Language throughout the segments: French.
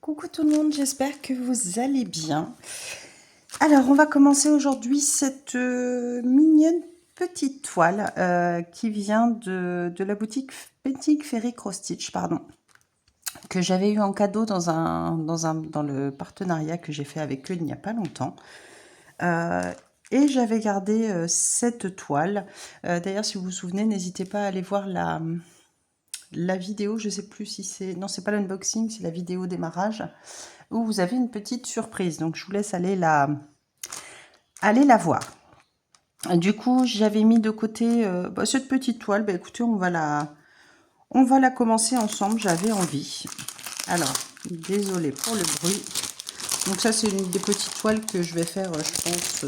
Coucou tout le monde, j'espère que vous allez bien. Alors, on va commencer aujourd'hui cette mignonne petite toile qui vient de la boutique Painting Fairy Cross Stitch, pardon, que j'avais eu en cadeau dans le partenariat que j'ai fait avec eux il n'y a pas longtemps. Et j'avais gardé cette toile. D'ailleurs, si vous vous souvenez, n'hésitez pas à aller voir la vidéo, je sais plus si c'est... Non, c'est pas l'unboxing, c'est la vidéo démarrage, où vous avez une petite surprise. Donc, je vous laisse aller la voir. Du coup, j'avais mis de côté cette petite toile. Bah, écoutez, on va la commencer ensemble. J'avais envie. Alors, désolée pour le bruit. Donc ça, c'est une des petites toiles que je vais faire, je pense,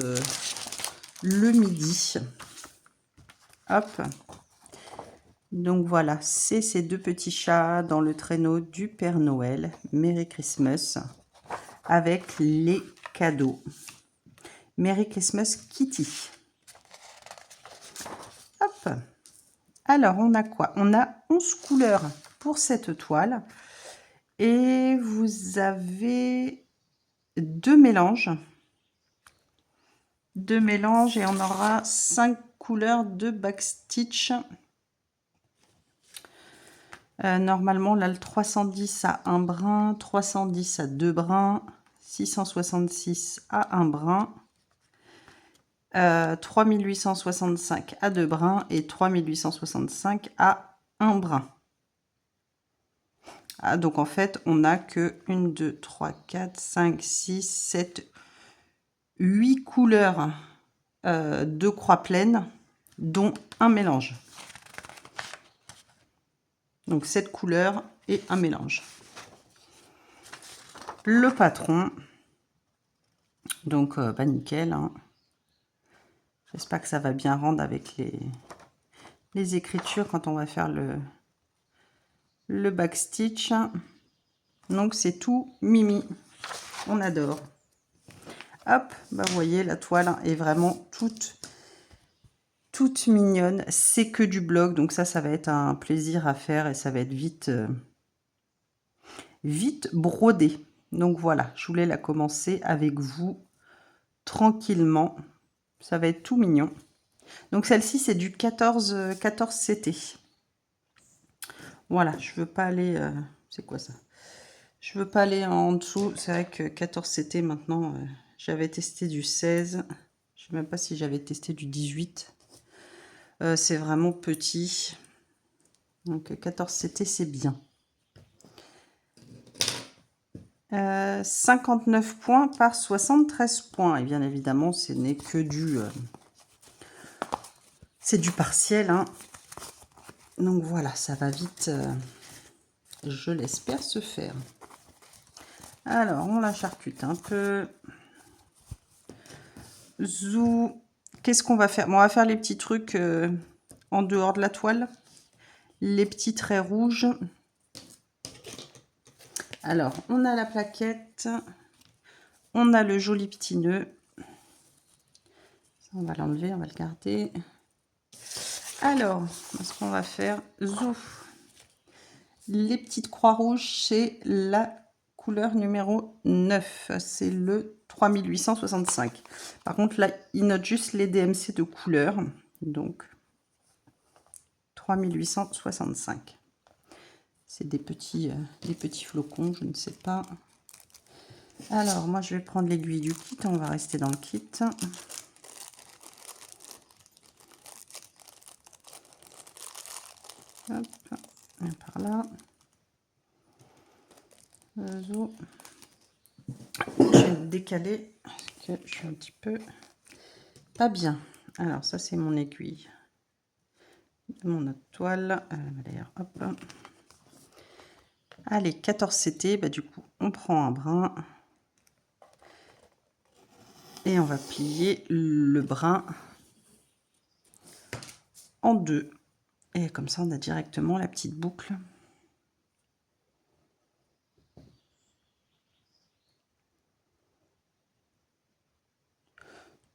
le midi. Hop. Donc voilà, c'est ces deux petits chats dans le traîneau du Père Noël. Merry Christmas. Avec les cadeaux. Merry Christmas Kitty. Hop. Alors, on a quoi? On a 11 couleurs pour cette toile. Et vous avez deux mélanges. Deux mélanges et on aura 5 couleurs de backstitch. Normalement, là, le 310 à un brin, 310 à 2 brins, 666 à un brin, 3865 à 2 brins et 3865 à un brin. Ah, donc en fait, on n'a que 1, 2, 3, 4, 5, 6, 7, 8 couleurs de croix pleine, dont un mélange. Donc 7 couleurs et un mélange. Le patron, donc bah nickel. Hein. J'espère que ça va bien rendre avec les écritures quand on va faire le backstitch. Donc c'est tout mimi. On adore. Hop, bah vous voyez, la toile est vraiment toute mignonne. C'est que du bloc, donc ça va être un plaisir à faire et ça va être vite brodé. Donc voilà, je voulais la commencer avec vous tranquillement. Ça va être tout mignon. Donc celle-ci, c'est du 14 CT. Voilà, je veux pas aller... c'est quoi ça? Je veux pas aller en dessous. C'est vrai que 14 CT maintenant, j'avais testé du 16. Je sais même pas si j'avais testé du 18. C'est vraiment petit. Donc 14 CT, c'est bien. 59 points par 73 points. Et bien évidemment, ce n'est que du... c'est du partiel. Hein. Donc voilà, ça va vite. Je l'espère se faire. Alors, on la charcute un peu. Zou. Qu'est-ce qu'on va faire? Bon, on va faire les petits trucs en dehors de la toile. Les petits traits rouges. Alors, on a la plaquette. On a le joli petit nœud. On va l'enlever, on va le garder. Alors, ce qu'on va faire, zou. Les petites croix rouges, c'est la couleur numéro 9. C'est le 3865. Par contre, là, il note juste les DMC de couleur. Donc, 3865. C'est des petits flocons, je ne sais pas. Alors, moi, je vais prendre l'aiguille du kit. On va rester dans le kit. Hop, par là. Je vais me décaler parce que je suis un petit peu pas bien. Alors, ça, c'est mon aiguille de mon autre toile. D'ailleurs, hop. Allez, 14 CT. Bah, du coup, on prend un brin. Et on va plier le brin en deux. Et comme ça, on a directement la petite boucle.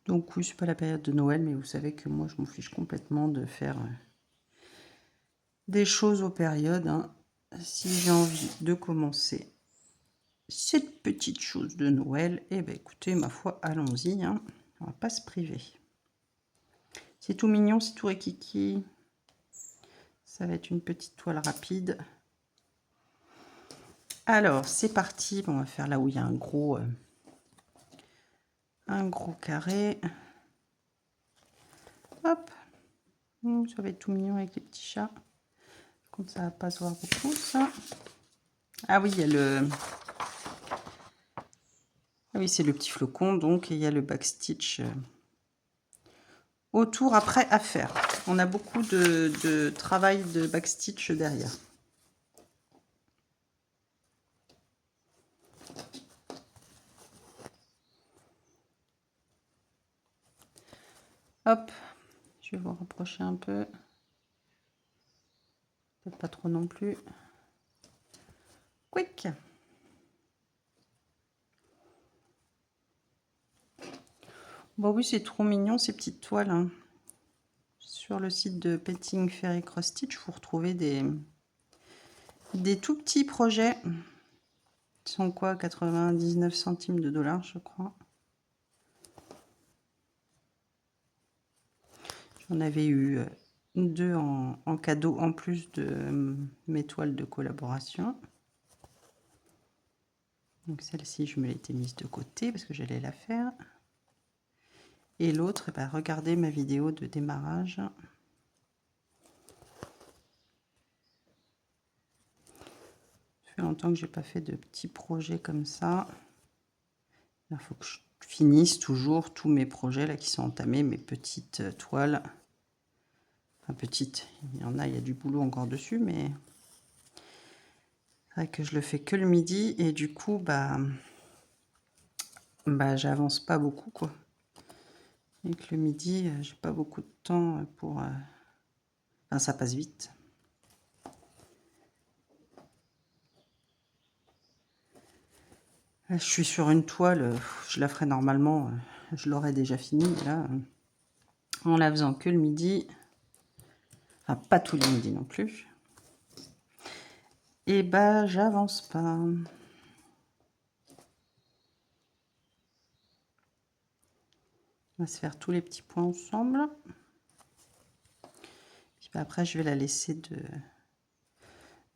Donc oui, c'est pas la période de Noël, mais vous savez que moi, je m'en fiche complètement de faire des choses aux périodes. Hein. Si j'ai envie de commencer cette petite chose de Noël. Et ben écoutez, ma foi, allons-y, hein. On va pas se priver. C'est tout mignon, c'est tout rikiki. Ça va être une petite toile rapide. Alors, c'est parti. Bon, on va faire là où il y a un gros carré. Hop. Ça va être tout mignon avec les petits chats. Comme ça va pas se voir beaucoup, ça. Ah oui, il y a le... Ah oui, c'est le petit flocon, donc il y a le backstitch autour après à faire. On a beaucoup de travail de backstitch derrière. Hop, je vais vous rapprocher un peu. Peut-être pas trop non plus. Quick. Bon oui, c'est trop mignon ces petites toiles, hein. Sur le site de Painting Fairy Cross Stitch, vous retrouvez des tout petits projets. Ils sont quoi, 99 centimes de dollars, je crois. J'en avais eu 2 en cadeau en plus de mes toiles de collaboration. Donc celle-ci, je me l'étais mise de côté parce que j'allais la faire. Et l'autre, bah, regardez ma vidéo de démarrage. Ça fait longtemps que j'ai pas fait de petits projets comme ça. Il faut que je finisse toujours tous mes projets là qui sont entamés, mes petites toiles. Enfin petites, il y en a, il y a du boulot encore dessus, mais c'est vrai que je le fais que le midi et du coup, bah j'avance pas beaucoup quoi. Et que le midi, j'ai pas beaucoup de temps pour... Enfin, ça passe vite. Je suis sur une toile, je la ferai normalement, je l'aurais déjà fini, mais là, en la faisant que le midi, enfin pas tous les midis non plus, et bah j'avance pas. On va se faire tous les petits points ensemble. Puis bah, après, je vais la laisser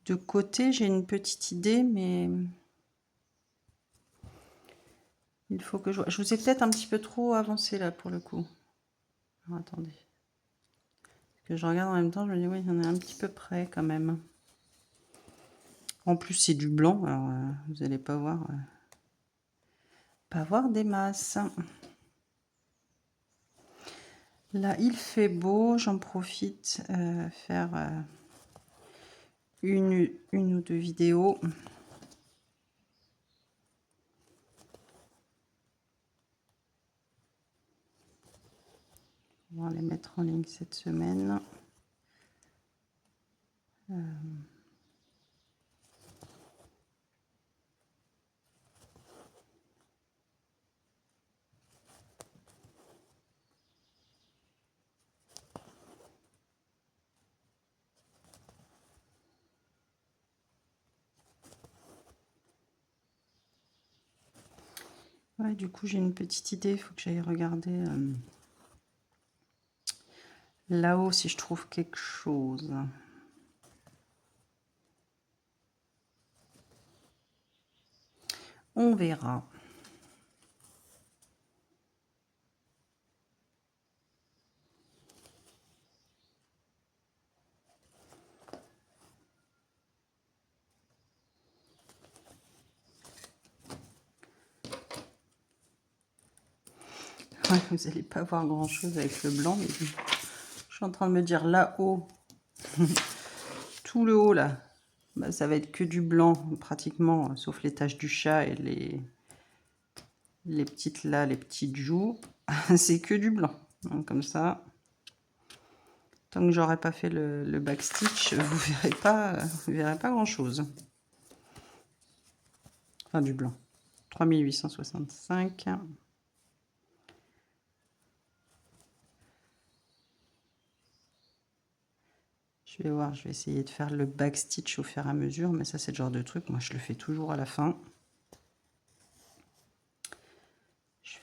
de côté. J'ai une petite idée, mais il faut que je vois. Je vous ai peut-être un petit peu trop avancé là pour le coup. Alors, attendez. Parce que je regarde en même temps, je me dis oui, il y en a un petit peu près quand même. En plus, c'est du blanc, alors vous n'allez pas voir des masses. Là, il fait beau, j'en profite faire une ou deux vidéos. On va les mettre en ligne cette semaine. Ouais, du coup, j'ai une petite idée. Il faut que j'aille regarder là-haut si je trouve quelque chose. On verra. Ouais, vous n'allez pas voir grand-chose avec le blanc, mais je suis en train de me dire là-haut, tout le haut là, bah, ça va être que du blanc pratiquement, sauf les taches du chat et les petites là, les petites joues, c'est que du blanc. Donc, comme ça, tant que j'aurai pas fait le backstitch, vous verrez pas grand-chose. Enfin, du blanc. 3865. Je vais voir, je vais essayer de faire le backstitch au fur et à mesure, mais ça c'est le genre de truc, moi je le fais toujours à la fin.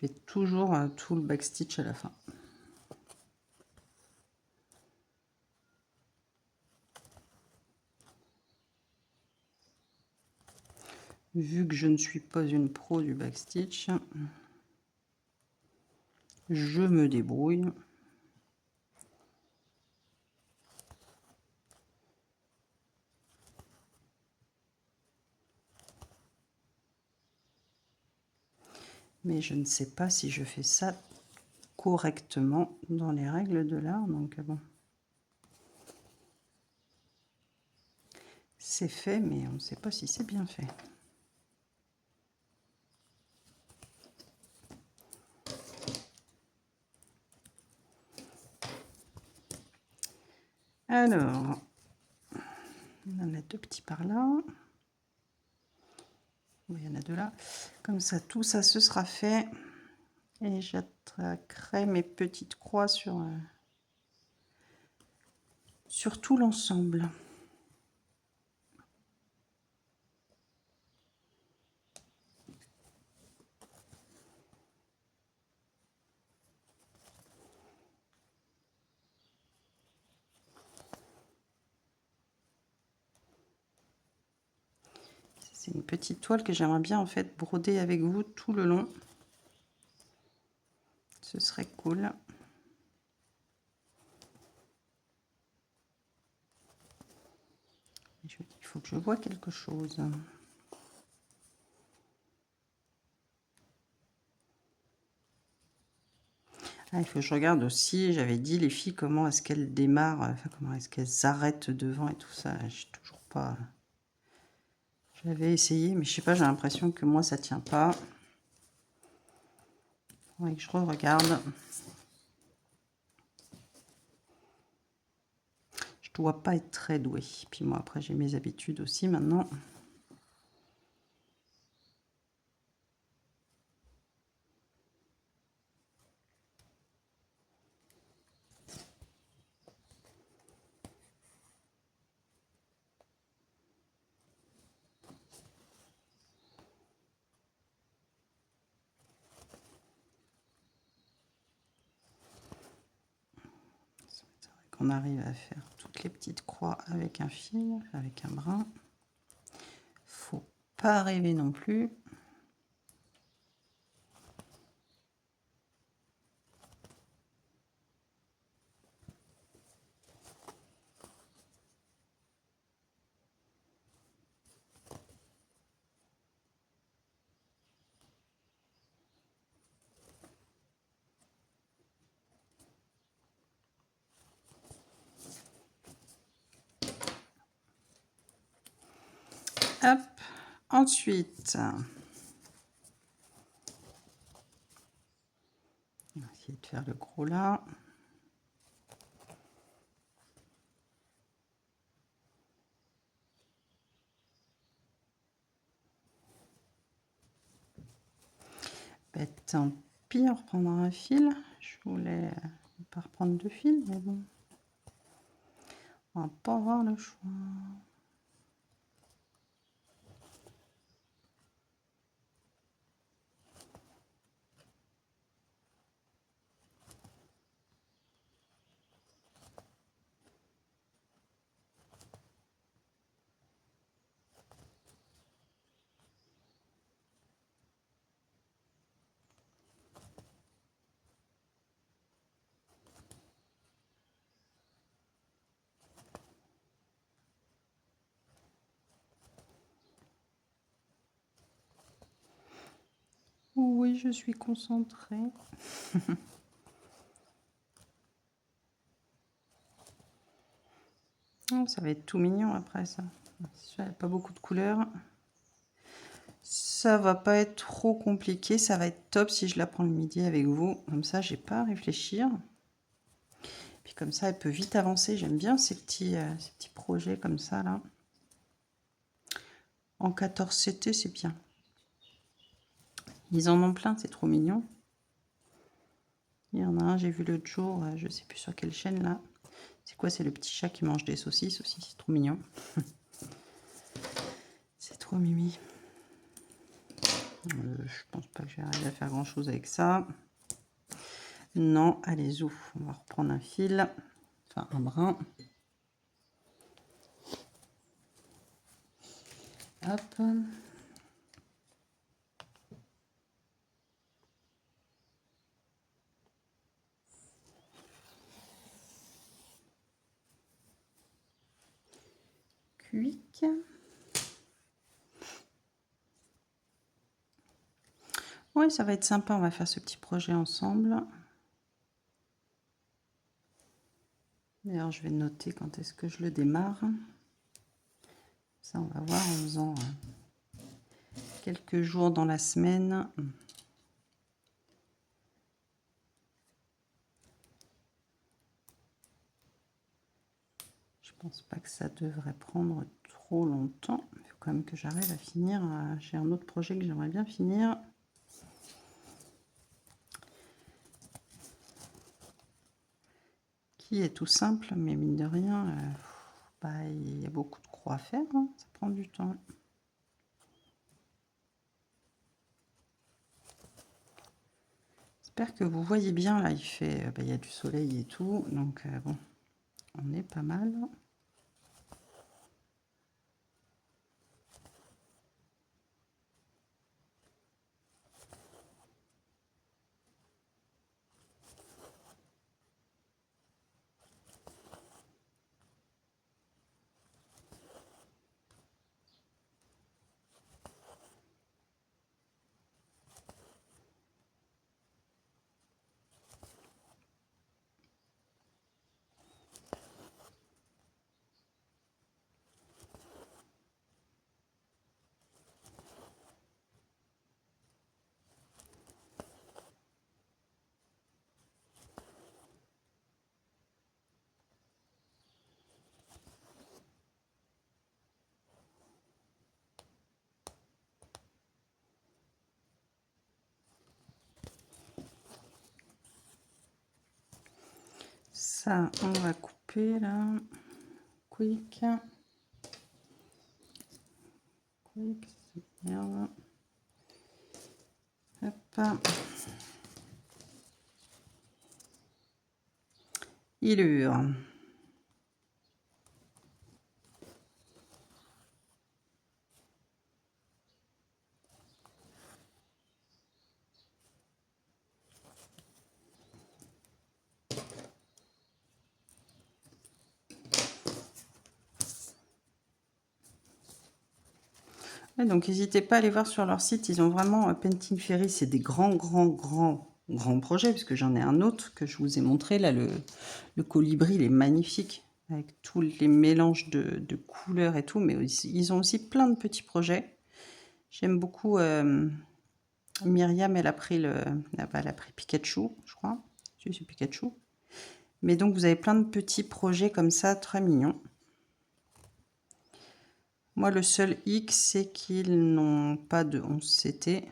fais toujours tout le backstitch à la fin. Vu que je ne suis pas une pro du backstitch, je me débrouille. Mais je ne sais pas si je fais ça correctement dans les règles de l'art. Donc bon, c'est fait, mais on ne sait pas si c'est bien fait. Alors, on en a deux petits par là. Oui, il y en a deux là. Comme ça, tout ça, ce sera fait. Et j'attaquerai mes petites croix sur tout l'ensemble. C'est une petite toile que j'aimerais bien en fait broder avec vous tout le long. Ce serait cool. Il faut que je vois quelque chose. Ah, il faut que je regarde aussi, j'avais dit les filles, comment est-ce qu'elles démarrent, enfin comment est-ce qu'elles arrêtent devant et tout ça. Je toujours pas... J'avais essayé, mais je sais pas, j'ai l'impression que moi ça tient pas. Ouais, que je regarde. Je dois pas être très douée. Puis moi après j'ai mes habitudes aussi maintenant. On arrive à faire toutes les petites croix avec un fil, avec un brin. Faut pas rêver non plus. Hop, ensuite, on va essayer de faire le gros là. Bah, tant pis, on reprendra un fil. Je voulais pas reprendre deux fils, mais bon, on va pas avoir le choix. Oui, je suis concentrée. Oh, ça va être tout mignon après ça. Pas beaucoup de couleurs. Ça va pas être trop compliqué, ça va être top si je la prends le midi avec vous. Comme ça, j'ai pas à réfléchir. Puis comme ça, elle peut vite avancer. J'aime bien ces petits projets comme ça là. En 14 CT, c'est bien. Ils en ont plein, c'est trop mignon. Il y en a un, j'ai vu l'autre jour, je sais plus sur quelle chaîne là. C'est quoi? C'est le petit chat qui mange des saucisses aussi, c'est trop mignon. C'est trop mimi. Je pense pas que je vais arriver à faire grand chose avec ça. Non, allez, ouf, on va reprendre un fil, enfin un brin. Hop. Cuic. Oui, ça va être sympa, on va faire ce petit projet ensemble. D'ailleurs, je vais noter quand est-ce que je le démarre. Ça, on va voir en faisant quelques jours dans la semaine. Je pense pas que ça devrait prendre trop longtemps. Il faut quand même que j'arrive à finir. J'ai un autre projet que j'aimerais bien finir. Qui est tout simple, mais mine de rien, bah, il y a beaucoup de croix à faire. Hein. Ça prend du temps. J'espère que vous voyez bien. Là, il fait, bah, il y a du soleil et tout. Donc, bon, on est pas mal. Ça, on va couper là. Quick. Quick, merde. Hop. Ilure. Ouais, donc n'hésitez pas à aller voir sur leur site, ils ont vraiment Painting Fairy, c'est des grands projets, puisque j'en ai un autre que je vous ai montré, là, le colibri, il est magnifique, avec tous les mélanges de couleurs et tout, mais ils ont aussi plein de petits projets. J'aime beaucoup, Myriam, elle a pris Pikachu, je crois, c'est Pikachu. Mais donc vous avez plein de petits projets comme ça, très mignons. Moi, le seul hic, c'est qu'ils n'ont pas de 11CT.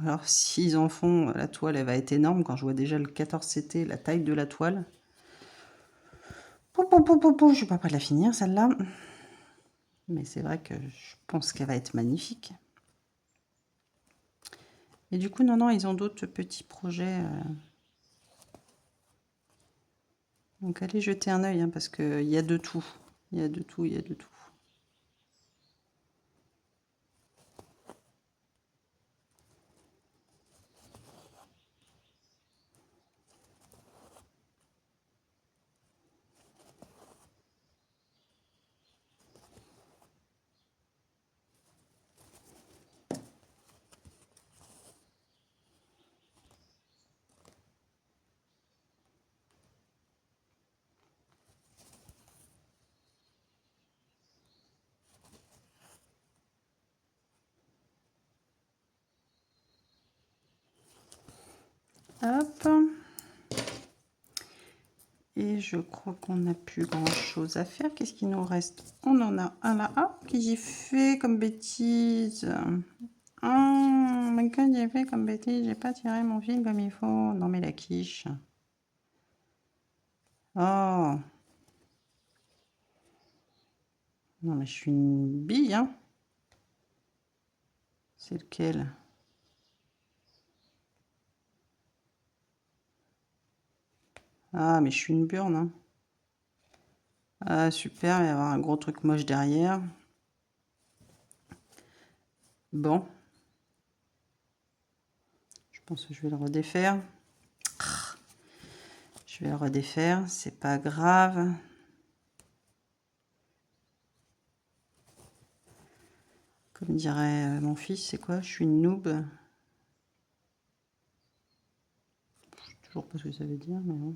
Alors, s'ils en font, la toile, elle va être énorme. Quand je vois déjà le 14CT, la taille de la toile. Je ne suis pas prête de la finir, celle-là. Mais c'est vrai que je pense qu'elle va être magnifique. Et du coup, non, ils ont d'autres petits projets. Donc, allez jeter un œil, hein, parce qu'il y a de tout. Il y a de tout, il y a de tout. Hop. Et je crois qu'on n'a plus grand chose à faire. Qu'est-ce qu'il nous reste? On en a un là. Ah, qu'est-ce que j'ai fait comme bêtise? Oh, mais que j'ai fait comme bêtise? J'ai pas tiré mon fil comme il faut. Non, mais la quiche. Oh. Non, mais je suis une bille, hein. C'est lequel? Ah, mais je suis une burne, hein. Ah, super, il va y avoir un gros truc moche derrière. Bon. Je pense que je vais le redéfaire. Je vais le redéfaire, c'est pas grave. Comme dirait mon fils, c'est quoi? Je suis une noob. Je sais toujours pas ce que ça veut dire, mais bon.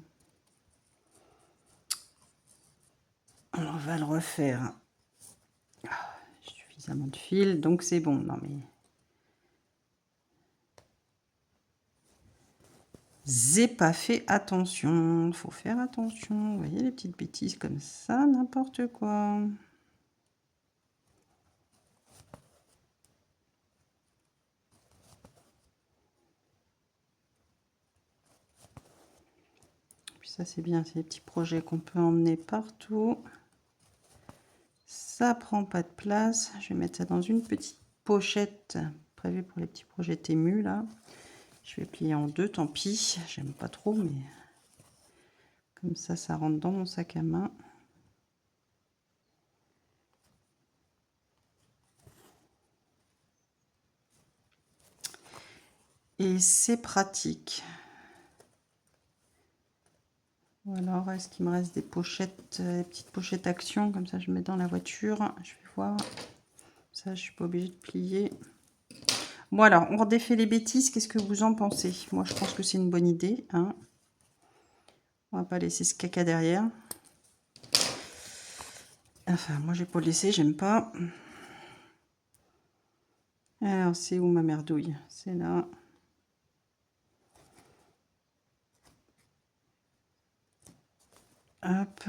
On va le refaire. Suffisamment de fil, donc c'est bon. Non mais... J'ai pas fait attention. Faut faire attention. Vous voyez les petites bêtises comme ça, n'importe quoi. Puis ça c'est bien, c'est des petits projets qu'on peut emmener partout. Ça prend pas de place. Je vais mettre ça dans une petite pochette prévue pour les petits projets Temu là. Je vais plier en deux, tant pis. J'aime pas trop, mais comme ça rentre dans mon sac à main. Et c'est pratique. Ou alors, est-ce qu'il me reste des pochettes, des petites pochettes action, comme ça je mets dans la voiture. Je vais voir. Ça, je suis pas obligée de plier. Bon alors, on redéfait les bêtises. Qu'est-ce que vous en pensez? Moi, je pense que c'est une bonne idée. Hein. On va pas laisser ce caca derrière. Enfin, moi, j'ai pas laissé, j'aime pas. Alors, c'est où ma merdouille? C'est là. Hop.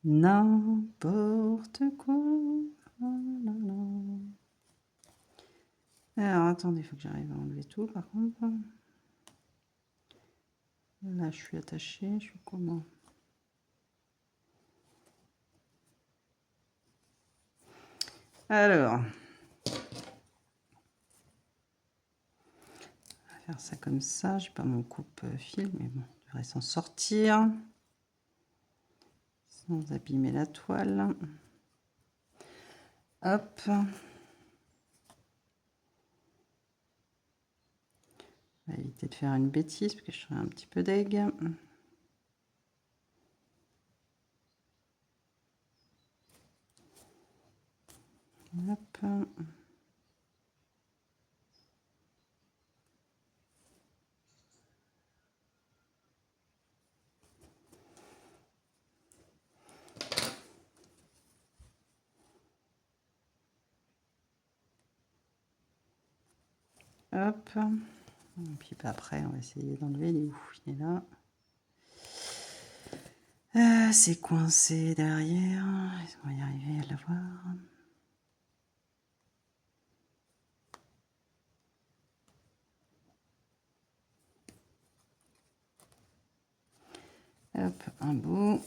N'importe quoi. Alors, attendez, il faut que j'arrive à enlever tout, par contre. Là, je suis attachée. Je suis comment? Alors, on va faire ça comme ça. J'ai pas mon coupe-fil, mais bon, je devrais s'en sortir sans abîmer la toile. Hop. On va éviter de faire une bêtise parce que je serai un petit peu deg. Hop. Hop. Et puis après, on va essayer d'enlever les où. Il est là. C'est coincé derrière. Est-ce qu'on va y arriver à l'avoir? Hop, un bout.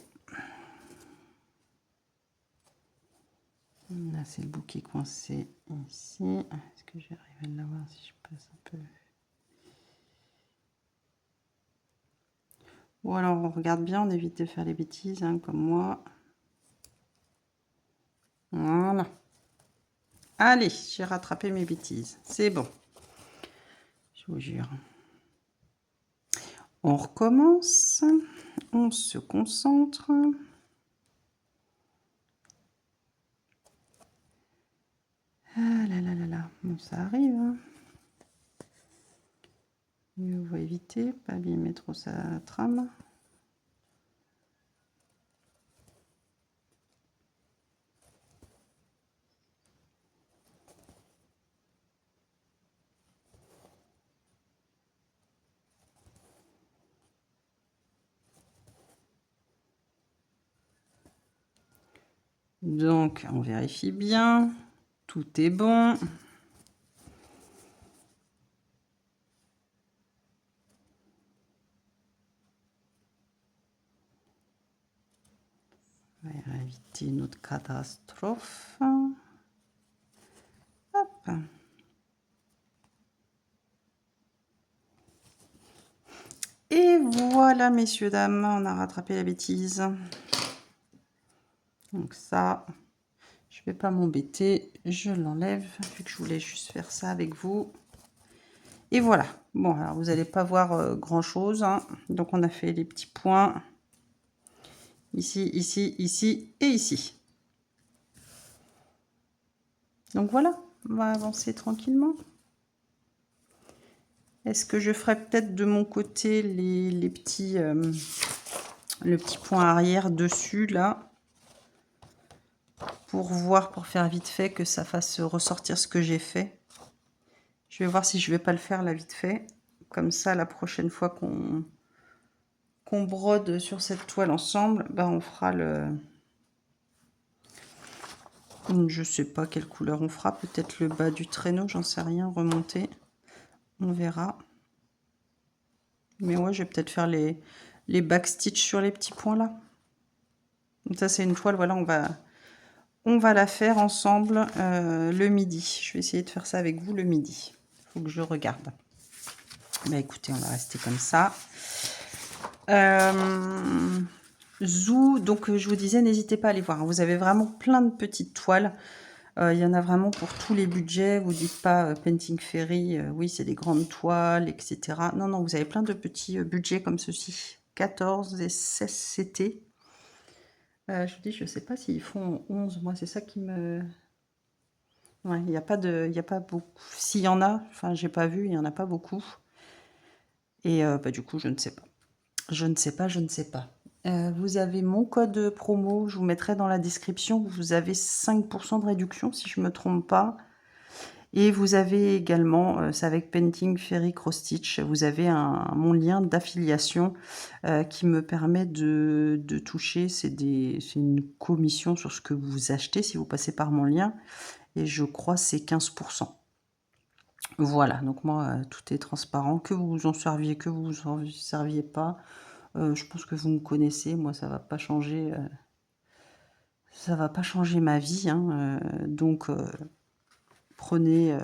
Là, c'est le bout qui est coincé ici. Est-ce que j'arrive à l'avoir si je passe un peu? Ou alors, on regarde bien, on évite de faire les bêtises, hein, comme moi. Voilà. Allez, j'ai rattrapé mes bêtises. C'est bon. Je vous jure. On recommence. On se concentre. Ah là là là là. Bon, ça arrive. Hein. Mieux vaut éviter, pas abîmer trop sa trame. Donc, on vérifie bien. Tout est bon. On va éviter une autre catastrophe. Hop. Et voilà, messieurs, dames, on a rattrapé la bêtise. Donc ça, je vais pas m'embêter, je l'enlève, vu que je voulais juste faire ça avec vous. Et voilà. Bon, alors vous n'allez pas voir grand-chose, hein. Donc on a fait les petits points. Ici, ici, ici et ici. Donc voilà, on va avancer tranquillement. Est-ce que je ferai peut-être de mon côté les petits... le petit point arrière dessus, là. Pour voir, pour faire vite fait, que ça fasse ressortir ce que j'ai fait. Je vais voir si je vais pas le faire là vite fait. Comme ça, la prochaine fois qu'on brode sur cette toile ensemble, ben on fera le... Je sais pas quelle couleur on fera. Peut-être le bas du traîneau, j'en sais rien. Remonter. On verra. Mais ouais, je vais peut-être faire les backstitch sur les petits points là. Donc ça, c'est une toile, voilà, on va la faire ensemble le midi. Je vais essayer de faire ça avec vous le midi. Il faut que je regarde. Bah écoutez, on va rester comme ça. Zou, donc je vous disais, n'hésitez pas à aller voir. Vous avez vraiment plein de petites toiles. Il y en a vraiment pour tous les budgets. Vous dites pas Painting Fairy, oui, c'est des grandes toiles, etc. Non, non, vous avez plein de petits budgets comme ceci. 14 et 16 CT. Je vous dis, je sais pas s'ils font 11. Moi, c'est ça qui me... Ouais, il n'y a pas beaucoup. S'il y en a, enfin, j'ai pas vu, il n'y en a pas beaucoup. Et bah, du coup, je ne sais pas. Je ne sais pas, je ne sais pas. Vous avez mon code promo, je vous mettrai dans la description. Vous avez 5% de réduction, si je ne me trompe pas. Et vous avez également, c'est avec Painting Fairy Cross Stitch, vous avez mon lien d'affiliation qui me permet de toucher, c'est une commission sur ce que vous achetez si vous passez par mon lien. Et je crois c'est 15%. Voilà, donc moi, tout est transparent. Que vous vous en serviez, que vous vous en serviez pas. Je pense que vous me connaissez. Moi, ça va pas changer. Ça va pas changer ma vie. Hein, donc, prenez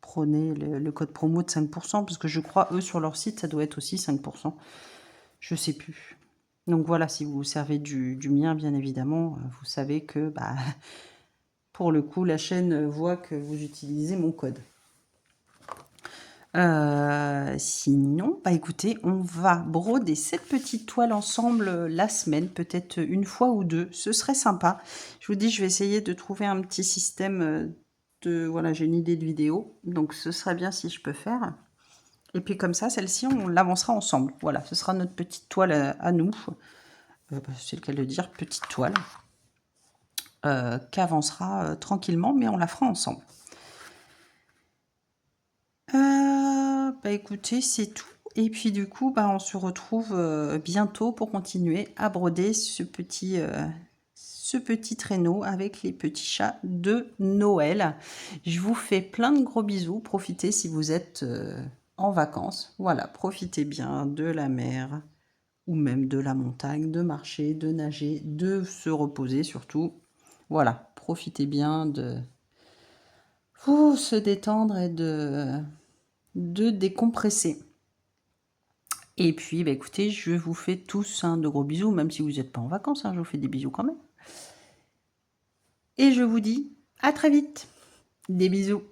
le code promo de 5%. Parce que je crois, eux, sur leur site, ça doit être aussi 5%. Je sais plus. Donc voilà, si vous vous servez du mien, bien évidemment, vous savez que, bah, pour le coup, la chaîne voit que vous utilisez mon code. Sinon, bah écoutez, on va broder cette petite toile ensemble la semaine, peut-être une fois ou deux. Ce serait sympa. Je vous dis, je vais essayer de trouver un petit système de... Voilà, j'ai une idée de vidéo. Donc, ce serait bien si je peux faire. Et puis comme ça, celle-ci, on l'avancera ensemble. Voilà, ce sera notre petite toile à nous. Bah, c'est le cas de dire, petite toile. Qu'avancera tranquillement, mais on la fera ensemble. Bah écoutez, c'est tout. Et puis du coup, bah, on se retrouve bientôt pour continuer à broder ce petit traîneau avec les petits chats de Noël. Je vous fais plein de gros bisous. Profitez si vous êtes en vacances. Voilà, profitez bien de la mer ou même de la montagne, de marcher, de nager, de se reposer surtout. Voilà, profitez bien de vous se détendre et de décompresser. Et puis, bah, écoutez, je vous fais tous de gros bisous, même si vous n'êtes pas en vacances, je vous fais des bisous quand même. Et je vous dis à très vite. Des bisous.